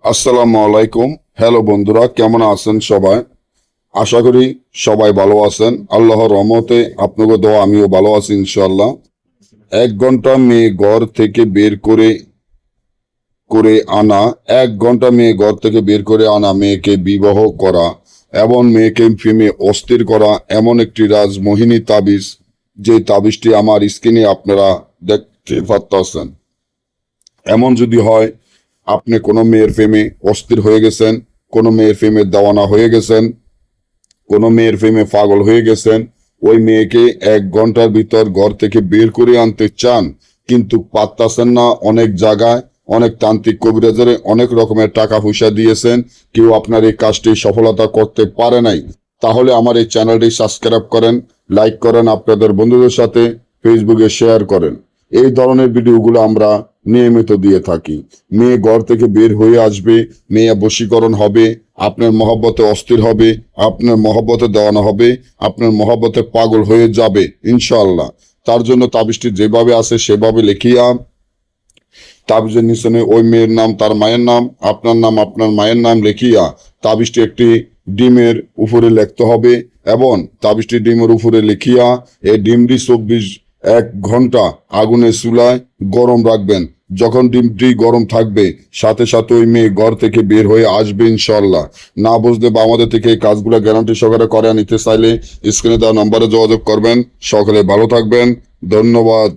আসসালামু আলাইকুম। হ্যালো বন্ধুরা, কেমন আছেন সবাই? আশা করি সবাই ভালো আছেন। আল্লাহর রহমতে আপনাকে দোয়া আমিও ভালো আছি ইনশাআল্লাহ। 1 ঘন্টা মেয়ে ঘর থেকে বের করে করে আনা 1 ঘন্টা মেয়ে ঘর থেকে বের করে আনা মেয়েকে বিবাহ করা এবং মেয়েকে প্রেমে অস্থির করা এমন একটি রাজমোহিনী তাবিজ, যে তাবিজটি আমার স্ক্রিনে আপনারা দেখতে পাচ্ছেন। এমন যদি হয় আপনি কোনো মেয়ের প্রেমে অস্থির হয়ে গেছেন, কোনো মেয়ের প্রেমে দেওয়ানা হয়ে গেছেন, কোনো মেয়ের প্রেমে পাগল হয়ে গেছেন, ওই মেয়েকে 1 ঘন্টার ভিতর ঘর থেকে বের করে আনতে চান কিন্তু পারতাছেন না। অনেক জায়গায় অনেক তান্ত্রিক কবিরাজরে অনেক রকমের টাকা পয়সা দিয়েছেন, কেউ আপনার এই কাজটি সফলতা করতে পারে নাই। তাহলে আমার এই চ্যানেলটি সাবস্ক্রাইব করেন, লাইক করেন, আপনাদের বন্ধুদের সাথে ফেসবুকে শেয়ার করেন। এই ধরনের ভিডিওগুলো আমরা নিয়মিত দিয়ে থাকি। মেয়ে ঘর থেকে বের হয়ে আসবে, মেয়ে বশীকরণ হবে, আপনার মহব্বতে অস্থির হবে, আপনার মহব্বতে দেওয়ানো হবে, আপনার মহব্বতে পাগল হয়ে যাবে ইনশাআল্লাহ। তার জন্য তাবিজটি যেভাবে আছে সেভাবে লিখিয়া তাবিজের নিচনে ওই মেয়ের নাম, তার মায়ের নাম, আপনার নাম, আপনার মায়ের নাম লিখিয়া তাবিজটি একটি ডিমের উপরে লিখতে হবে এবং তাবিজটি ডিমের উপরে লিখিয়া এই ডিমটি 1 ঘন্টা আগুনের চুলায় গরম রাখবেন। যখন ডিমটি গরম থাকবে সাথে সাথে ওই মেয়ে ঘর থেকে বের হয়ে আসবে ইনশাল্লাহ। না বুঝলে বা আমাদের থেকে এই কাজগুলো গ্যারান্টি সহকারে করে নিতে চাইলে স্ক্রিনে দেওয়া নম্বরে যোগাযোগ করবেন। সকলে ভালো থাকবেন। ধন্যবাদ।